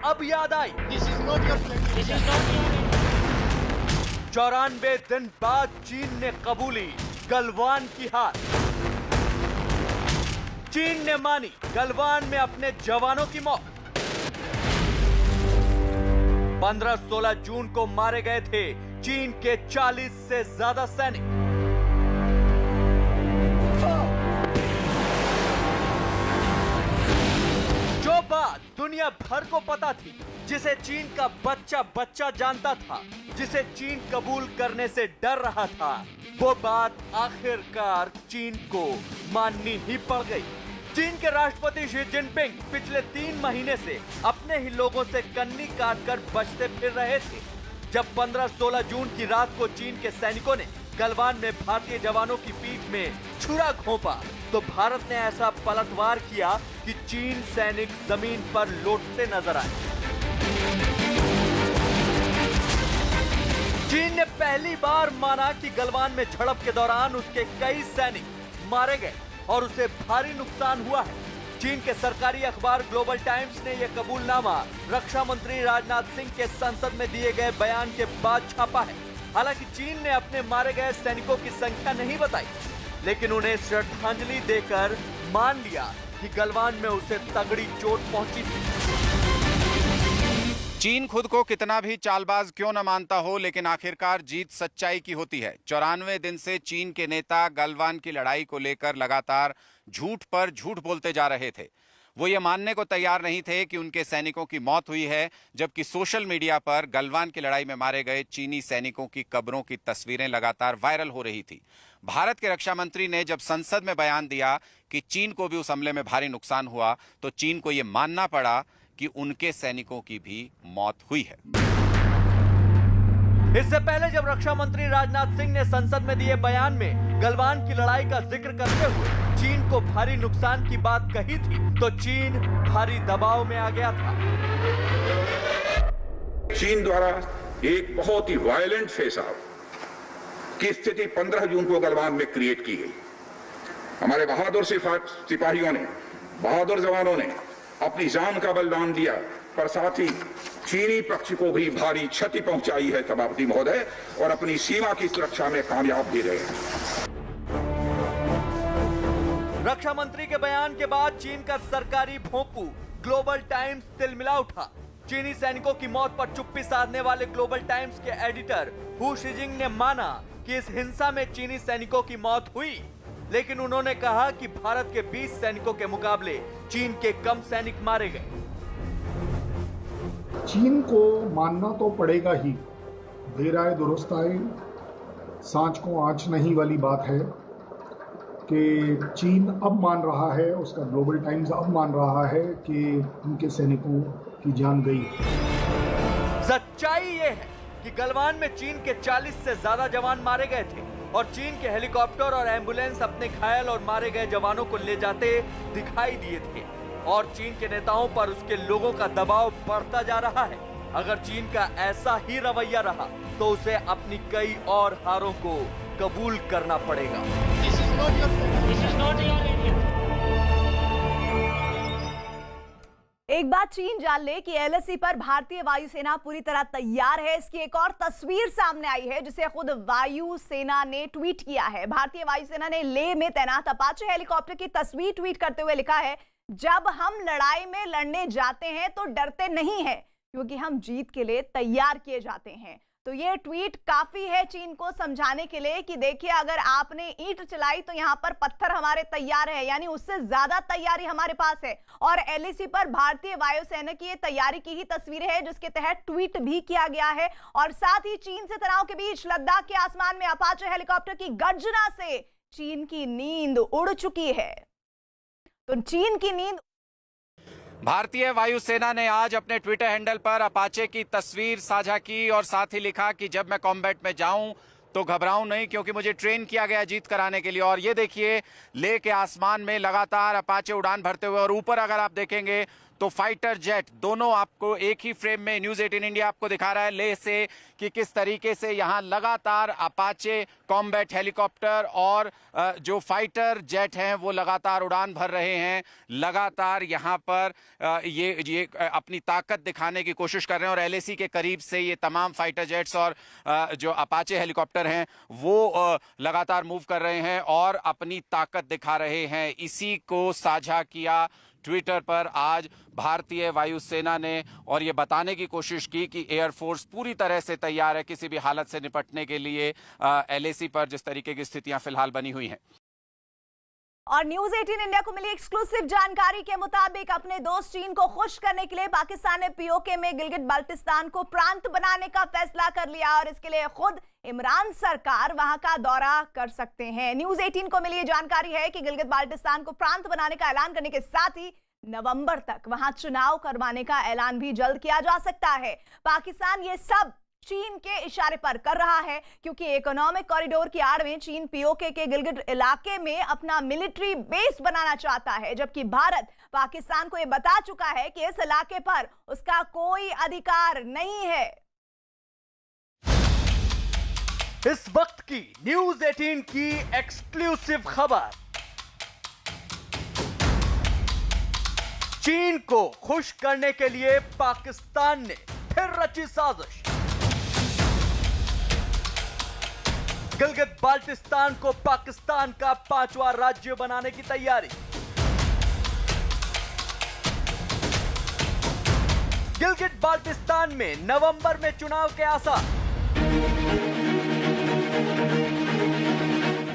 अब याद आई। This is not your plan. This is not your 94 दिन बाद चीन ने कबूली गलवान की हार। चीन ने मानी गलवान में अपने जवानों की मौत। 15-16 जून को मारे गए थे चीन के 40 से ज्यादा सैनिक। जो बात दुनिया भर को पता थी, जिसे चीन का बच्चा बच्चा जानता था, जिसे चीन कबूल करने से डर रहा था, वो बात आखिरकार चीन को माननी ही पड़ गई। चीन के राष्ट्रपति शी जिनपिंग पिछले 3 महीने से अपने ही लोगों से कन्नी काटकर बचते फिर रहे थे। जब 15-16 जून की रात को चीन के सैनिकों ने गलवान में भारतीय जवानों की पीठ में छुरा घोंपा, तो भारत ने ऐसा पलटवार किया कि चीन सैनिक जमीन पर लौटते नजर आए। चीन ने पहली बार माना कि गलवान में झड़प के दौरान उसके कई सैनिक मारे गए और उसे भारी नुकसान हुआ है। चीन के सरकारी अखबार ग्लोबल टाइम्स ने यह कबूलनामा रक्षा मंत्री राजनाथ सिंह के संसद में दिए गए बयान के बाद छापा है। हालांकि चीन ने अपने मारे गए सैनिकों की संख्या नहीं बताई, लेकिन उन्हें श्रद्धांजलि देकर मान लिया कि गलवान में उसे तगड़ी चोट पहुंची थी। चीन खुद को कितना भी चालबाज क्यों न मानता हो, लेकिन आखिरकार जीत सच्चाई की होती है। 94 दिन से चीन के नेता गलवान की लड़ाई को लेकर लगातार झूठ पर झूठ बोलते जा रहे थे। वो ये मानने को तैयार नहीं थे कि उनके सैनिकों की मौत हुई है, जबकि सोशल मीडिया पर गलवान की लड़ाई में मारे गए चीनी सैनिकों की कब्रों की तस्वीरें लगातार वायरल हो रही थी। भारत के रक्षा मंत्री ने जब संसद में बयान दिया कि चीन को भी उस हमले में भारी नुकसान हुआ, तो चीन को यह मानना पड़ा कि उनके सैनिकों की भी मौत हुई है। इससे पहले जब रक्षा मंत्री राजनाथ सिंह ने संसद में दिए बयान में गलवान की लड़ाई का जिक्र करते हुए चीन को भारी नुकसान की बात कही थी, तो चीन भारी दबाव में आ गया था। चीन द्वारा एक बहुत ही वायलेंट फेस ऑफ की स्थिति 15 जून को गलवान में क्रिएट की गई। हमारे बहादुर सिपाहियों ने, बहादुर जवानों ने अपनी जान का बलिदान दिया, पर साथ ही चीनी पक्ष को भी भारी क्षति पहुंचाई है सभापति महोदय, और अपनी सीमा की सुरक्षा में कामयाब भी रहे हैं। रक्षा मंत्री के बयान के बाद चीन का सरकारी भोंपू ग्लोबल टाइम्स तिलमिला उठा। चीनी सैनिकों की मौत पर चुप्पी साधने वाले ग्लोबल टाइम्स के एडिटर हु शिजिंग ने माना कि इस हिंसा में चीनी सैनिकों की मौत हुई, लेकिन उन्होंने कहा कि भारत के 20 सैनिकों के मुकाबले चीन के कम सैनिक मारे गए। चीन को मानना तो पड़ेगा ही, देर आए दुरुस्त आए, सांच को आंच नहीं वाली बात है कि चीन अब मान रहा है, उसका ग्लोबल टाइम्स अब मान रहा है कि उनके सैनिकों की जान गई। सच्चाई ये है कि गलवान में चीन के 40 से ज्यादा जवान मारे गए थे और चीन के हेलीकॉप्टर और एम्बुलेंस अपने घायल और मारे गए जवानों को ले जाते दिखाई दिए थे, और चीन के नेताओं पर उसके लोगों का दबाव बढ़ता जा रहा है। अगर चीन का ऐसा ही रवैया रहा तो उसे अपनी कई और हारों को कबूल करना पड़ेगा। This is not your plan. This is not your area. एक बात चीन जान ले कि एलएसी पर भारतीय वायुसेना पूरी तरह तैयार है। इसकी एक और तस्वीर सामने आई है जिसे खुद वायुसेना ने ट्वीट किया है। भारतीय वायुसेना ने लेह में तैनात अपाचे हेलीकॉप्टर की तस्वीर ट्वीट करते हुए लिखा है, जब हम लड़ाई में लड़ने जाते हैं तो डरते नहीं हैं, क्योंकि हम जीत के लिए तैयार किए जाते हैं। तो ये ट्वीट काफी है चीन को समझाने के लिए कि देखिए, अगर आपने ईंट चलाई तो यहाँ पर पत्थर हमारे तैयार है, यानी उससे ज्यादा तैयारी हमारे पास है। और एलएसी पर भारतीय वायुसेना की ये तैयारी की ही तस्वीर है जिसके तहत ट्वीट भी किया गया है। और साथ ही चीन से तनाव के बीच लद्दाख के आसमान में अपाचे हेलीकॉप्टर की गर्जना से चीन की नींद उड़ चुकी है। तो चीन की नींद। भारतीय वायुसेना ने आज अपने ट्विटर हैंडल पर अपाचे की तस्वीर साझा की और साथ ही लिखा कि जब मैं कॉम्बैट में जाऊं तो घबराऊं नहीं, क्योंकि मुझे ट्रेन किया गया जीत कराने के लिए। और ये देखिए, लेह के आसमान में लगातार अपाचे उड़ान भरते हुए, और ऊपर अगर आप देखेंगे तो फाइटर जेट दोनों आपको एक ही फ्रेम में न्यूज 18 इंडिया आपको दिखा रहा है लेह से कि किस तरीके से यहां लगातार अपाचे कॉम्बैट हेलीकॉप्टर और जो फाइटर जेट हैं वो लगातार उड़ान भर रहे हैं, लगातार यहां पर ये अपनी ताकत दिखाने की कोशिश कर रहे हैं और एलएसी के करीब से ये तमाम फाइटर जेट्स और जो अपाचे हेलीकॉप्टर हैं वो लगातार मूव कर रहे हैं और अपनी ताकत दिखा रहे हैं। इसी को साझा किया ट्विटर पर आज भारतीय वायुसेना ने और ये बताने की कोशिश की कि एयरफोर्स पूरी तरह से तैयार है किसी भी हालत से निपटने के लिए एलएसी पर जिस तरीके की स्थितियां फिलहाल बनी हुई हैं। और न्यूज 18 इंडिया को मिली एक्सक्लूसिव जानकारी के मुताबिक अपने दोस्त चीन को खुश करने के लिए पाकिस्तान ने पीओके में गिलगित बाल्टिस्तान को प्रांत बनाने का फैसला कर लिया और इसके लिए खुद इमरान सरकार वहां का दौरा कर सकते हैं। न्यूज 18 को मिली जानकारी है कि गिलगित बाल्टिस्तान को प्रांत बनाने का ऐलान करने के साथ ही नवंबर तक वहां चुनाव करवाने का ऐलान भी जल्द किया जा सकता है। पाकिस्तान ये सब चीन के इशारे पर कर रहा है क्योंकि इकोनॉमिक कॉरिडोर की आड़ में चीन पीओके के गिलगित इलाके में अपना मिलिट्री बेस बनाना चाहता है, जबकि भारत पाकिस्तान को यह बता चुका है कि इस इलाके पर उसका कोई अधिकार नहीं है। इस वक्त की न्यूज 18 की एक्सक्लूसिव खबर। चीन को खुश करने के लिए पाकिस्तान ने फिर रची साजिश। गिलगित बाल्टिस्तान को पाकिस्तान का 5वां राज्य बनाने की तैयारी। गिलगित बाल्टिस्तान में नवंबर में चुनाव के आसार।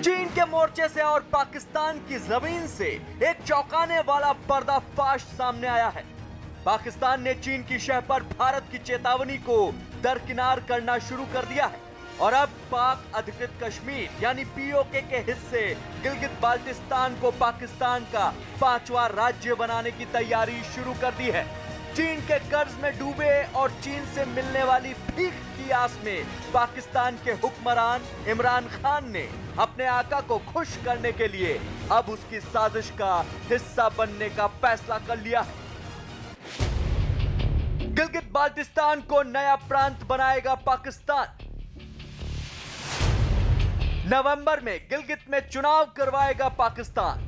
चीन के मोर्चे से और पाकिस्तान की जमीन से एक चौंकाने वाला पर्दाफाश सामने आया है। पाकिस्तान ने चीन की शह पर भारत की चेतावनी को दरकिनार करना शुरू कर दिया है और अब पाक अधिकृत कश्मीर यानी पीओके के हिस्से गिलगित बाल्टिस्तान को पाकिस्तान का 5वां राज्य बनाने की तैयारी शुरू कर दी है। चीन के कर्ज में डूबे और चीन से मिलने वाली भीख की आस में पाकिस्तान के हुक्मरान इमरान खान ने अपने आका को खुश करने के लिए अब उसकी साजिश का हिस्सा बनने का फैसला कर लिया है। गिलगित बाल्टिस्तान को नया प्रांत बनाएगा पाकिस्तान। नवंबर में गिलगित में चुनाव करवाएगा पाकिस्तान।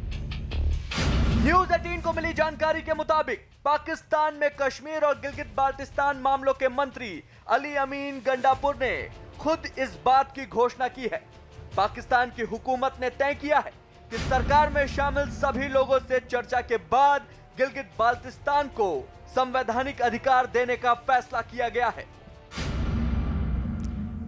न्यूज 18 को मिली जानकारी के मुताबिक पाकिस्तान में कश्मीर और गिलगित बाल्टिस्तान मामलों के मंत्री अली अमीन गंडापुर ने खुद इस बात की घोषणा की है। पाकिस्तान की हुकूमत ने तय किया है कि सरकार में शामिल सभी लोगों से चर्चा के बाद गिलगित बाल्टिस्तान को संवैधानिक अधिकार देने का फैसला किया गया है।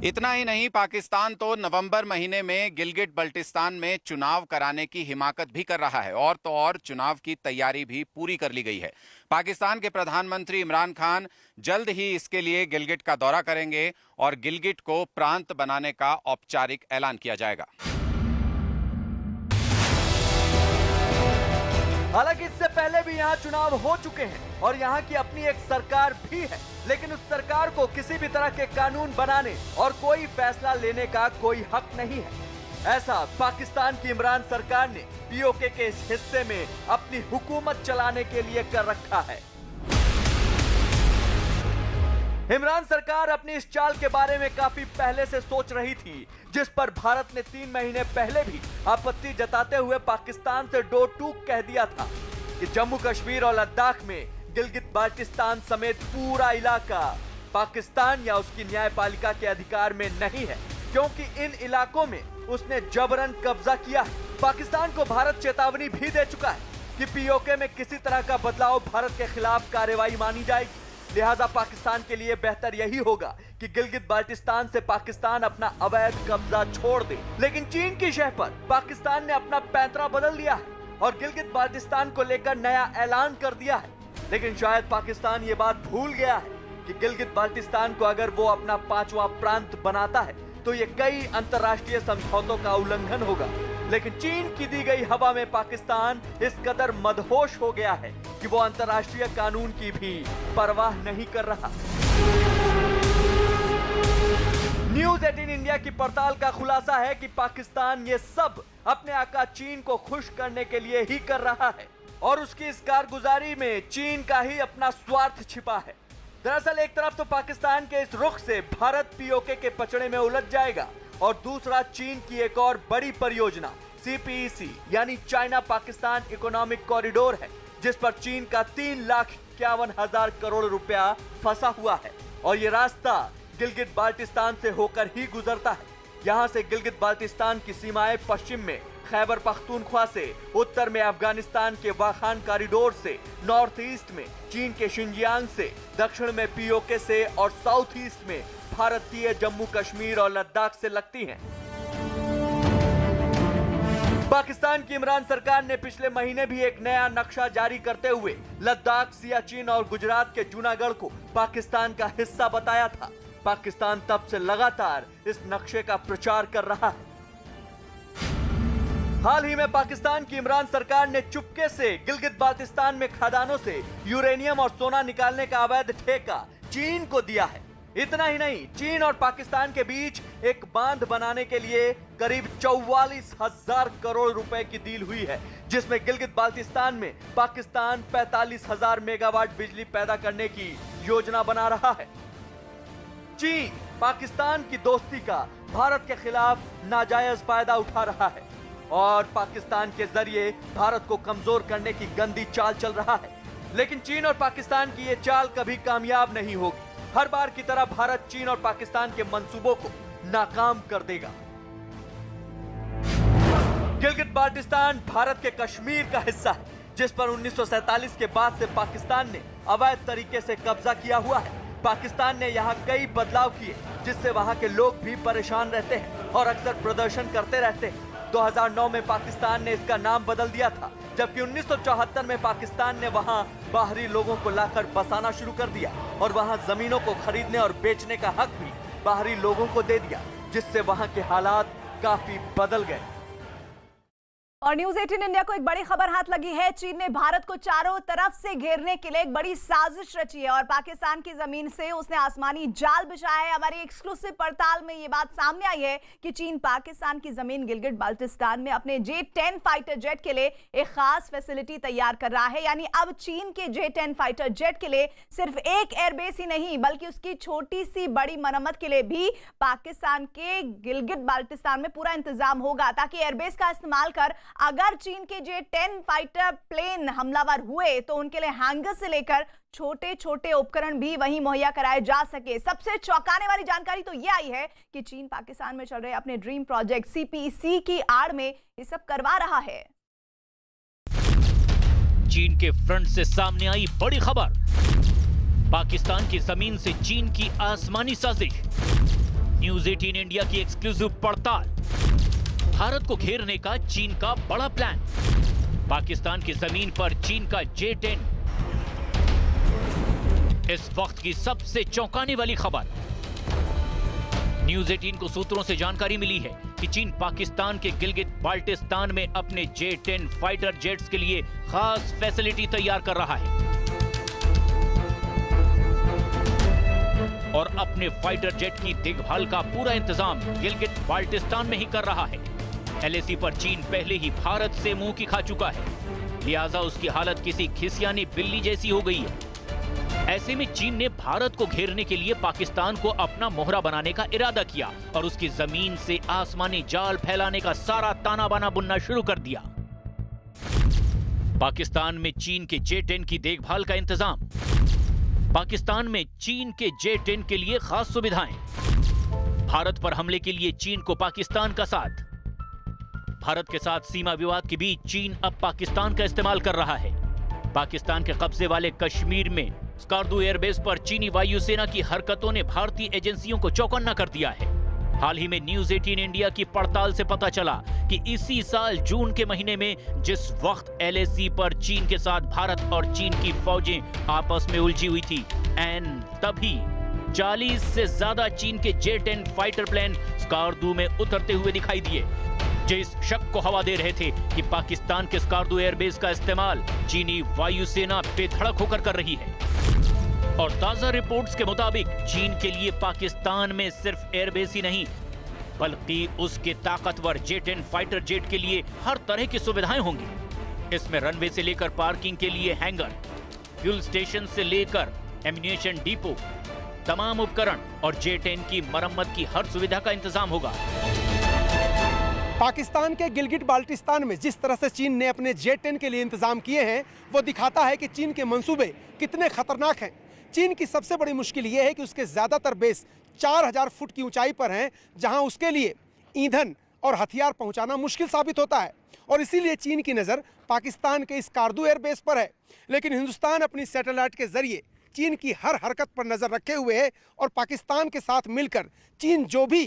इतना ही नहीं, पाकिस्तान तो नवंबर महीने में गिलगित बाल्टिस्तान में चुनाव कराने की हिमाकत भी कर रहा है और तो और चुनाव की तैयारी भी पूरी कर ली गई है। पाकिस्तान के प्रधानमंत्री इमरान खान जल्द ही इसके लिए गिलगित का दौरा करेंगे और गिलगित को प्रांत बनाने का औपचारिक ऐलान किया जाएगा। हालांकि इससे पहले भी यहाँ चुनाव हो चुके हैं और यहाँ की अपनी एक सरकार भी है, लेकिन उस सरकार को किसी भी तरह के कानून बनाने और कोई फैसला लेने का कोई हक नहीं है। ऐसा पाकिस्तान की इमरान सरकार ने पीओके के इस हिस्से में अपनी हुकूमत चलाने के लिए कर रखा है। इमरान सरकार अपनी इस चाल के बारे में काफी पहले से सोच रही थी, जिस पर भारत ने 3 महीने पहले भी आपत्ति जताते हुए पाकिस्तान से दो टूक कह दिया था कि जम्मू कश्मीर और लद्दाख में गिलगित बाल्टिस्तान समेत पूरा इलाका पाकिस्तान या उसकी न्यायपालिका के अधिकार में नहीं है, क्योंकि इन इलाकों में उसने जबरन कब्जा किया है। पाकिस्तान को भारत चेतावनी भी दे चुका है कि पीओके में किसी तरह का बदलाव भारत के खिलाफ कार्रवाई मानी जाएगी। लिहाजा पाकिस्तान के लिए बेहतर यही होगा कि गिलगित बाल्टिस्तान से पाकिस्तान अपना अवैध कब्जा छोड़ दे। लेकिन चीन की शह पर पाकिस्तान ने अपना पैंतरा बदल दिया है और गिलगित बाल्टिस्तान को लेकर नया ऐलान कर दिया है। लेकिन शायद पाकिस्तान ये बात भूल गया है कि गिलगित बाल्टिस्तान को अगर वो अपना 5वां प्रांत बनाता है तो ये कई अंतर्राष्ट्रीय समझौतों का उल्लंघन होगा। लेकिन चीन की दी गई हवा में पाकिस्तान इस कदर मदहोश हो गया है कि वो अंतर्राष्ट्रीय कानून की भी परवाह नहीं कर रहा। न्यूज 18 इंडिया की पड़ताल का खुलासा है कि पाकिस्तान ये सब अपने आका चीन को खुश करने के लिए ही कर रहा है। और उसकी इस कारगुजारी में चीन का ही अपना स्वार्थ छिपा है। दरअसल एक तरफ तो पाकिस्तान के इस रुख से भारत पीओके के पचड़े में उलझ जाएगा और दूसरा चीन की एक और बड़ी परियोजना CPEC यानी चाइना पाकिस्तान इकोनॉमिक कॉरिडोर है, जिस पर चीन का 3,51,000 करोड़ रुपया फंसा हुआ है और ये रास्ता गिलगित बाल्टिस्तान से होकर ही गुजरता है। यहाँ से गिलगित बाल्टिस्तान की सीमाएं पश्चिम में खैबर पख्तूनख्वा से, उत्तर में अफगानिस्तान के वाखान कॉरिडोर से, नॉर्थ ईस्ट में चीन के शिनजियांग से, दक्षिण में पीओके से और साउथ ईस्ट में भारतीय जम्मू कश्मीर और लद्दाख से लगती हैं। पाकिस्तान की इमरान सरकार ने पिछले महीने भी एक नया नक्शा जारी करते हुए लद्दाख, सियाचिन और गुजरात के जूनागढ़ को पाकिस्तान का हिस्सा बताया था। पाकिस्तान तब से लगातार इस नक्शे का प्रचार कर रहा है। हाल ही में पाकिस्तान की इमरान सरकार ने चुपके से गिलगित बाल्टिस्तान में खदानों से यूरेनियम और सोना निकालने का अवैध ठेका चीन को दिया है। इतना ही नहीं, चीन और पाकिस्तान के बीच एक बांध बनाने के लिए करीब 44,000 करोड़ रुपए की डील हुई है, जिसमें गिलगित बाल्टिस्तान में पाकिस्तान 45,000 मेगावाट बिजली पैदा करने की योजना बना रहा है। चीन पाकिस्तान की दोस्ती का भारत के खिलाफ नाजायज फायदा उठा रहा है और पाकिस्तान के जरिए भारत को कमजोर करने की गंदी चाल चल रहा है। लेकिन चीन और पाकिस्तान की ये चाल कभी कामयाब नहीं होगी। हर बार की तरह भारत चीन और पाकिस्तान के मंसूबों को नाकाम कर देगा। गिलगित बाल्टिस्तान भारत के कश्मीर का हिस्सा है, जिस पर 1947 के बाद से पाकिस्तान ने अवैध तरीके से कब्जा किया हुआ है। पाकिस्तान ने यहाँ कई बदलाव किए, जिससे वहाँ के लोग भी परेशान रहते हैं और अक्सर प्रदर्शन करते रहते हैं। 2009 में पाकिस्तान ने इसका नाम बदल दिया था, जबकि 1974 में पाकिस्तान ने वहां बाहरी लोगों को लाकर बसाना शुरू कर दिया और वहां जमीनों को खरीदने और बेचने का हक भी बाहरी लोगों को दे दिया, जिससे वहां के हालात काफी बदल गए। और न्यूज 18 इंडिया को एक बड़ी खबर हाथ लगी है। चीन ने भारत को चारों तरफ से घेरने के लिए एक बड़ी साजिश रची है और पाकिस्तान की जमीन से उसने आसमानी जाल बिछाया है। हमारी एक्सक्लूसिव पड़ताल में ये बात सामने आई है कि चीन पाकिस्तान की जमीन गिलगित बाल्टिस्तान में अपने J-10 फाइटर जेट के लिए एक खास फैसिलिटी तैयार कर रहा है। यानी अब चीन के J-10 फाइटर जेट के लिए सिर्फ एक एयरबेस ही नहीं, बल्कि उसकी छोटी सी बड़ी मरम्मत के लिए भी पाकिस्तान के गिलगित बाल्टिस्तान में पूरा इंतजाम होगा, ताकि एयरबेस का इस्तेमाल कर अगर चीन के J-10 फाइटर प्लेन हमलावर हुए तो उनके लिए हैंगर से लेकर छोटे छोटे उपकरण भी वहीं मुहैया कराए जा सके। सबसे चौंकाने वाली जानकारी तो यह आई है कि चीन पाकिस्तान में चल रहे अपने ड्रीम प्रोजेक्ट CPEC की आड़ में ये सब करवा रहा है। चीन के फ्रंट से सामने आई बड़ी खबर, पाकिस्तान की जमीन से चीन की आसमानी साजिश। न्यूज 18 इंडिया की एक्सक्लूसिव पड़ताल, भारत को घेरने का चीन का बड़ा प्लान। पाकिस्तान की जमीन पर चीन का J-10, इस वक्त की सबसे चौंकाने वाली खबर। न्यूज 18 को सूत्रों से जानकारी मिली है कि चीन पाकिस्तान के गिलगित बाल्टिस्तान में अपने J-10 फाइटर जेट्स के लिए खास फैसिलिटी तैयार कर रहा है और अपने फाइटर जेट की देखभाल का पूरा इंतजाम गिलगित बाल्टिस्तान में ही कर रहा है। LAC पर चीन पहले ही भारत से मुंह की खा चुका है, लिहाजा उसकी हालत किसी खिसियानी बिल्ली जैसी हो गई है। ऐसे में चीन ने भारत को घेरने के लिए पाकिस्तान को अपना मोहरा बनाने का इरादा किया और उसकी जमीन से आसमानी जाल फैलाने का सारा ताना बाना बुनना शुरू कर दिया। पाकिस्तान में चीन के J-10 की देखभाल का इंतजाम, पाकिस्तान में चीन के J-10 के लिए खास सुविधाएं, भारत पर हमले के लिए चीन को पाकिस्तान का साथ। भारत के साथ सीमा विवाद के बीच चीन अब पाकिस्तान का इस्तेमाल कर रहा है। पाकिस्तान के कब्जे वाले कश्मीर में स्कार्दू एयरबेस पर चीनी वायुसेना की हरकतों ने भारतीय एजेंसियों को चौकन्ना कर दिया है। हाल ही में न्यूज 18 इंडिया की पड़ताल से पता चला कि इसी साल जून के महीने में जिस वक्त LAC पर चीन के साथ भारत और चीन की फौजें आपस में उलझी हुई थी, तभी 40 से ज्यादा चीन के J-10 फाइटर प्लेन स्कार्दू में उतरते हुए दिखाई दिए, जो इस शक को हवा दे रहे थे कि पाकिस्तान के स्कार्दू एयरबेस का इस्तेमाल चीनी वायुसेना बेधड़क होकर कर रही है। और ताजा रिपोर्ट्स के मुताबिक चीन के लिए पाकिस्तान में सिर्फ एयरबेस ही नहीं, बल्कि उसके ताकतवर J-10 फाइटर जेट के लिए हर तरह की सुविधाएं होंगी। इसमें रनवे से लेकर पार्किंग के लिए हैंगर, फ्यूल स्टेशन से लेकर एम्यूनिशन डिपो, तमाम उपकरण और J-10 की मरम्मत की हर सुविधा का इंतजाम होगा। पाकिस्तान के गिलगिट बाल्टिस्तान में जिस तरह से चीन ने अपने J-10 के लिए इंतजाम किए हैं, वो दिखाता है कि चीन के मंसूबे कितने खतरनाक हैं। चीन की सबसे बड़ी मुश्किल ये है कि उसके ज़्यादातर बेस 4000 फुट की ऊंचाई पर हैं, जहां उसके लिए ईंधन और हथियार पहुंचाना मुश्किल साबित होता है। और इसीलिए चीन की नज़र पाकिस्तान के इस कारदू एयरबेस पर है। लेकिन हिंदुस्तान अपनी सैटेलाइट के जरिए चीन की हर हरकत पर नज़र रखे हुए है और पाकिस्तान के साथ मिलकर चीन जो भी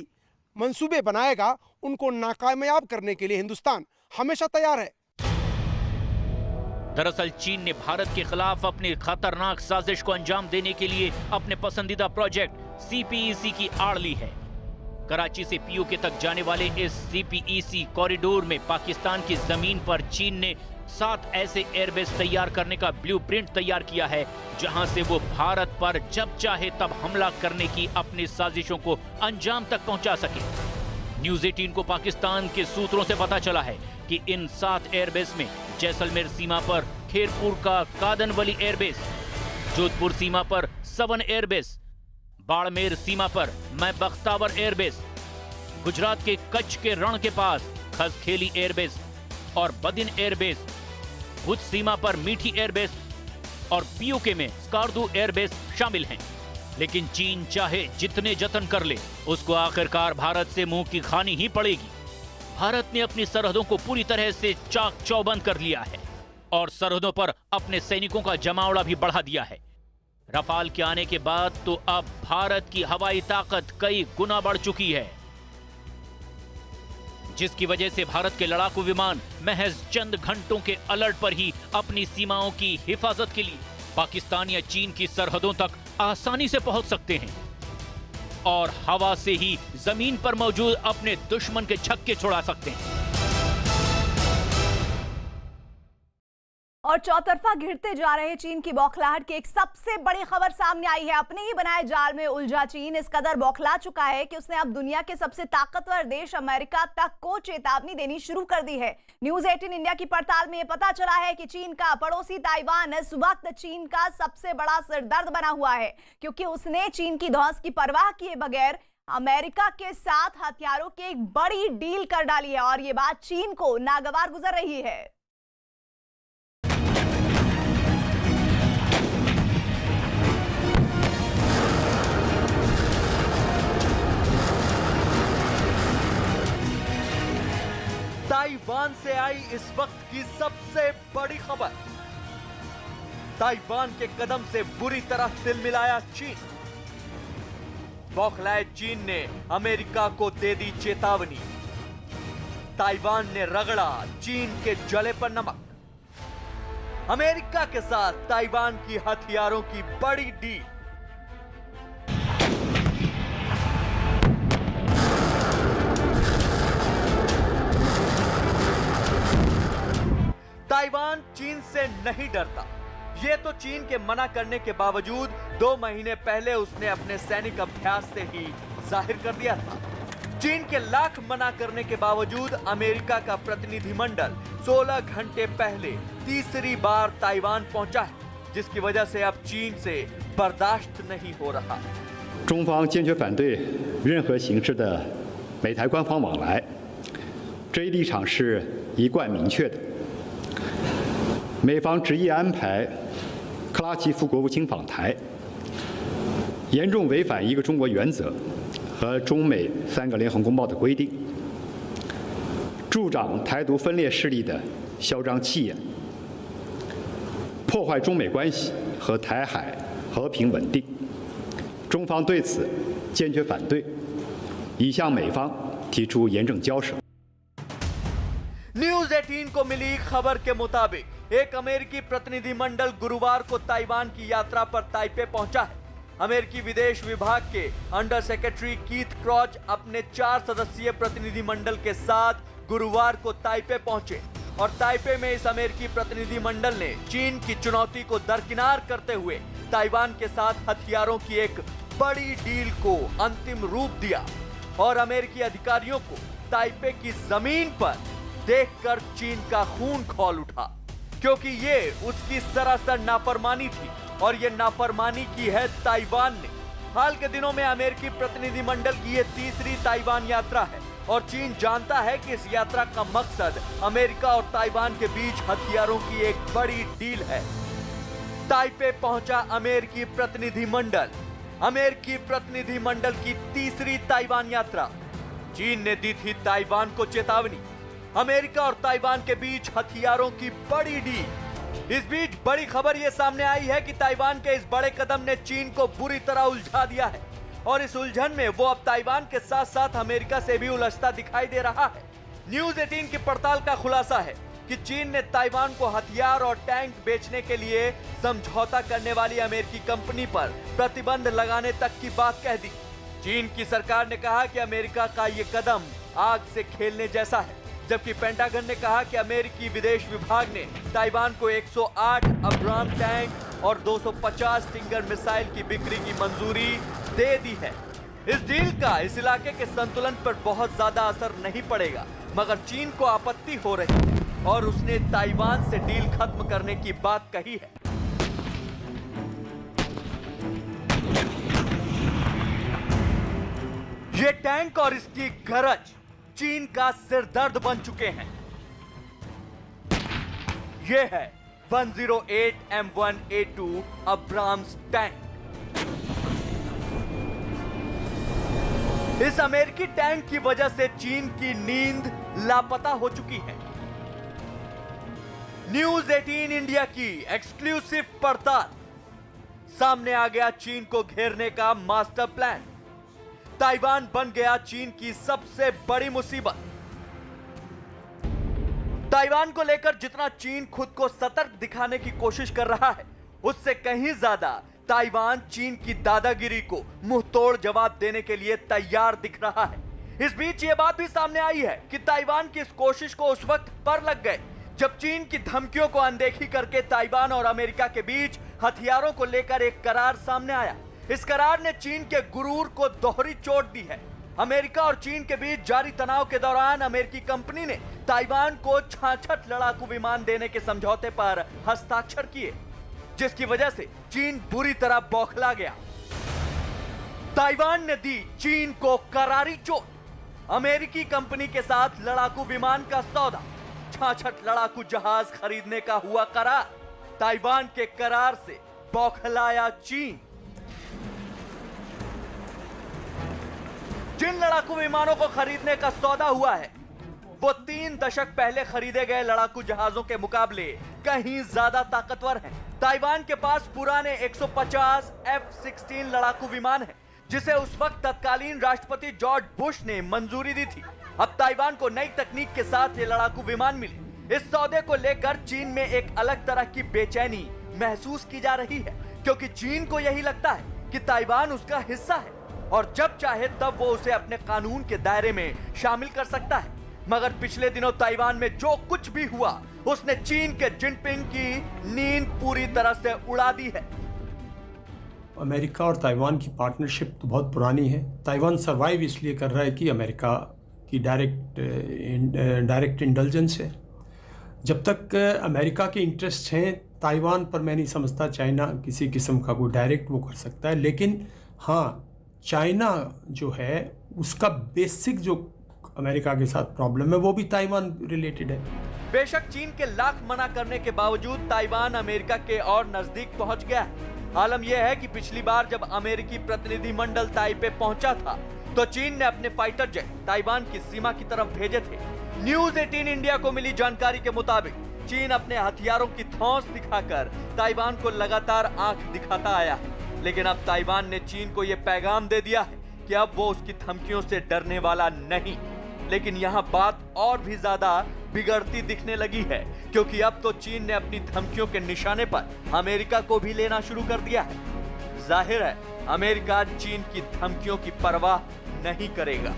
मंसूबे बनाएगा उनको नाकामयाब करने के लिए हिंदुस्तान हमेशा तैयार है। दरअसल चीन ने भारत के खिलाफ अपनी खतरनाक साजिश को अंजाम देने के लिए अपने पसंदीदा प्रोजेक्ट CPEC की आड़ ली है। कराची से POK तक जाने वाले इस CPEC कॉरिडोर में पाकिस्तान की जमीन पर चीन ने 7 ऐसे एयरबेस तैयार करने का ब्लूप्रिंट तैयार किया है, जहां से वो भारत पर जब चाहे तब हमला करने की अपनी साजिशों को अंजाम तक पहुंचा सके। न्यूज़ 18 को पाकिस्तान के सूत्रों से पता चला है कि इन 7 एयरबेस में जैसलमेर सीमा पर खेरपुर का कादनवली एयरबेस, जोधपुर सीमा पर सवन एयरबेस, बाड़मेर सीमा पर मैं बख्तावर एयरबेस, गुजरात के कच्छ के रण के पास खसखेली एयरबेस और बदिन एयरबेस, भुज सीमा पर मीठी एयरबेस और POK में स्कार्दू एयरबेस शामिल हैं। लेकिन चीन चाहे जितने जतन कर ले, उसको आखिरकार भारत से मुंह की खानी ही पड़ेगी। भारत ने अपनी सरहदों को पूरी तरह से चाक चौबंद कर लिया है और सरहदों पर अपने सैनिकों का जमावड़ा भी बढ़ा दिया है। रफाल के आने के बाद तो अब भारत की हवाई ताकत कई गुना बढ़ चुकी है, जिसकी वजह से भारत के लड़ाकू विमान महज चंद घंटों के अलर्ट पर ही अपनी सीमाओं की हिफाजत के लिए पाकिस्तान या चीन की सरहदों तक आसानी से पहुंच सकते हैं और हवा से ही जमीन पर मौजूद अपने दुश्मन के छक्के छुड़ा सकते हैं। और चौतरफा घिरते जा रहे चीन की बौखलाहट की एक सबसे बड़ी खबर सामने आई है। अपने ही बनाए जाल में उलझा चीन इस कदर बौखला चुका है कि उसने अब दुनिया के सबसे ताकतवर देश अमेरिका तक को चेतावनी देनी शुरू कर दी है। न्यूज़ 18 इंडिया की पड़ताल में यह पता चला है कि चीन का पड़ोसी ताइवान इस वक्त चीन का सबसे बड़ा सिरदर्द बना हुआ है, क्योंकि उसने चीन की धौंस की परवाह किए बगैर अमेरिका के साथ हथियारों की एक बड़ी डील कर डाली है और ये बात चीन को नागवार गुजर रही है। ताइवान से आई इस वक्त की सबसे बड़ी खबर। ताइवान के कदम से बुरी तरह तिलमिलाया चीन। बौखलाए चीन ने अमेरिका को दे दी चेतावनी। ताइवान ने रगड़ा चीन के जले पर नमक। अमेरिका के साथ ताइवान की हथियारों की बड़ी डील। ताइवान चीन से नहीं डरता। ये तो चीन के मना करने के बावजूद 2 महीने पहले उसने अपने सैनिक अभ्यास से ही जाहिर कर दिया था। चीन के लाख मना करने के बावजूद अमेरिका का प्रतिनिधिमंडल 16 घंटे पहले तीसरी बार ताइवान पहुंचा है, जिसकी वजह से अब चीन से बर्दाश्त नहीं हो रहा। 中方坚决反对任何形式的美台官方往来，这一立场是一贯明确的。美方执意安排克拉奇夫国务卿访台，严重违反一个中国原则和中美3个联合公报的规定，助长台独分裂势力的嚣张气焰，破坏中美关系和台海和平稳定。中方对此坚决反对，已向美方提出严正交涉。 न्यूज़ 18 को मिली खबर के मुताबिक एक अमेरिकी प्रतिनिधिमंडल गुरुवार को ताइवान की यात्रा पर ताइपे पहुंचा है। अमेरिकी विदेश विभाग के अंडर सेक्रेटरी कीथ क्रॉच अपने 4 सदस्यीय प्रतिनिधिमंडल के साथ गुरुवार को ताइपे पहुंचे और ताइपे में इस अमेरिकी प्रतिनिधिमंडल ने चीन की चुनौती को दरकिनार करते हुए ताइवान के साथ हथियारों की एक बड़ी डील को अंतिम रूप दिया और अमेरिकी अधिकारियों को ताइपे की जमीन पर देखकर चीन का खून खौल उठा। क्योंकि ये उसकी सरासर नाफरमानी थी और ये नाफरमानी की है ताइवान ने। हाल के दिनों में अमेरिकी प्रतिनिधिमंडल की ये तीसरी ताइवान यात्रा है और चीन जानता है कि इस यात्रा का मकसद अमेरिका और ताइवान के बीच हथियारों की एक बड़ी डील है। ताइपे पहुंचा अमेरिकी प्रतिनिधिमंडल। अमेरिकी प्रतिनिधिमंडल की तीसरी ताइवान यात्रा। चीन ने दी थी ताइवान को चेतावनी। अमेरिका और ताइवान के बीच हथियारों की बड़ी डील। इस बीच बड़ी खबर यह सामने आई है कि ताइवान के इस बड़े कदम ने चीन को बुरी तरह उलझा दिया है और इस उलझन में वो अब ताइवान के साथ साथ अमेरिका से भी उलझता दिखाई दे रहा है। न्यूज 18 की पड़ताल का खुलासा है कि चीन ने ताइवान को हथियार और टैंक बेचने के लिए समझौता करने वाली अमेरिकी कंपनी पर प्रतिबंध लगाने तक की बात कह दी। चीन की सरकार ने कहा कि अमेरिका का ये कदम आग से खेलने जैसा है, जबकि पेंटागन ने कहा कि अमेरिकी विदेश विभाग ने ताइवान को 108 अब्राम टैंक और 250 स्टिंगर मिसाइल की बिक्री की मंजूरी दे दी है। इस डील का इस इलाके के संतुलन पर बहुत ज्यादा असर नहीं पड़ेगा, मगर चीन को आपत्ति हो रही है और उसने ताइवान से डील खत्म करने की बात कही है। ये टैंक और इसकी गरज चीन का सिरदर्द बन चुके हैं। ये है 108 M1A2 अब्राम्स टैंक। इस अमेरिकी टैंक की वजह से चीन की नींद लापता हो चुकी है। न्यूज 18 इंडिया की एक्सक्लूसिव पड़ताल। सामने आ गया चीन को घेरने का मास्टर प्लान। ताइवान बन गया चीन की सबसे बड़ी मुसीबत। ताइवान को लेकर जितना चीन खुद को सतर्क दिखाने की कोशिश कर रहा है, उससे कहीं ज्यादा ताइवान चीन की दादागिरी को मुंहतोड़ जवाब देने के लिए तैयार दिख रहा है। इस बीच ये बात भी सामने आई है कि ताइवान की इस कोशिश को उस वक्त पर लग गए जब चीन की धमकियों को अनदेखी करके ताइवान और अमेरिका के बीच हथियारों को लेकर एक करार सामने आया। इस करार ने चीन के गुरूर को दोहरी चोट दी है। अमेरिका और चीन के बीच जारी तनाव के दौरान अमेरिकी कंपनी ने ताइवान को 66 लड़ाकू विमान देने के समझौते पर हस्ताक्षर किए, जिसकी वजह से चीन बुरी तरह बौखला गया। ताइवान ने दी चीन को करारी चोट। अमेरिकी कंपनी के साथ लड़ाकू विमान का सौदा, 66 लड़ाकू जहाज खरीदने का हुआ करार। ताइवान के करार से बौखलाया चीन। जिन लड़ाकू विमानों को खरीदने का सौदा हुआ है, वो 3 दशक पहले खरीदे गए लड़ाकू जहाजों के मुकाबले कहीं ज्यादा ताकतवर हैं। ताइवान के पास पुराने 150 F-16 लड़ाकू विमान हैं, जिसे उस वक्त तत्कालीन राष्ट्रपति जॉर्ज बुश ने मंजूरी दी थी। अब ताइवान को नई तकनीक के साथ ये लड़ाकू विमान मिले। इस सौदे को लेकर चीन में एक अलग तरह की बेचैनी महसूस की जा रही है, क्योंकि चीन को यही लगता है कि ताइवान उसका हिस्सा है और जब चाहे तब वो उसे अपने कानून के दायरे में शामिल कर सकता है। मगर पिछले दिनों ताइवान में जो कुछ भी हुआ, उसने चीन के जिनपिंग की नींद पूरी तरह से उड़ा दी है। अमेरिका और ताइवान की पार्टनरशिप तो बहुत पुरानी है। ताइवान सर्वाइव इसलिए कर रहा है कि अमेरिका की डायरेक्ट इंडल्जेंस है। जब तक अमेरिका के इंटरेस्ट हैं ताइवान पर, मैं नहीं समझता चाइना किसी किस्म का कोई डायरेक्ट वो कर सकता है। लेकिन हाँ, चाइना जो है उसका बेसिक जो अमेरिका के साथ प्रॉब्लम है वो भी ताइवान रिलेटेड है। बेशक चीन के लाख मना करने के बावजूद ताइवान अमेरिका के और नजदीक पहुंच गया है। आलम यह है कि पिछली बार जब अमेरिकी प्रतिनिधिमंडल ताइपे पहुंचा था, तो चीन ने अपने फाइटर जेट ताइवान की सीमा की तरफ भेजे थे। न्यूज 18 इंडिया को मिली जानकारी के मुताबिक चीन अपने हथियारों की धौंस दिखाकर ताइवान को लगातार आंख दिखाता आया है। लेकिन अब ताइवान ने चीन को यह पैगाम दे दिया है कि अब वो उसकी धमकियों से डरने वाला नहीं। लेकिन यहाँ बात और भी ज्यादा बिगड़ती दिखने लगी है, क्योंकि अब तो चीन ने अपनी धमकियों के निशाने पर अमेरिका को भी लेना शुरू कर दिया है। जाहिर है अमेरिका चीन की धमकियों की परवाह नहीं करेगा।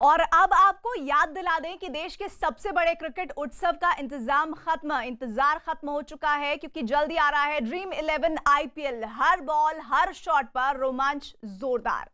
और अब आपको याद दिला दें कि देश के सबसे बड़े क्रिकेट उत्सव का इंतजार खत्म हो चुका है, क्योंकि जल्दी आ रहा है ड्रीम 11 IPL। हर बॉल हर शॉट पर रोमांच जोरदार।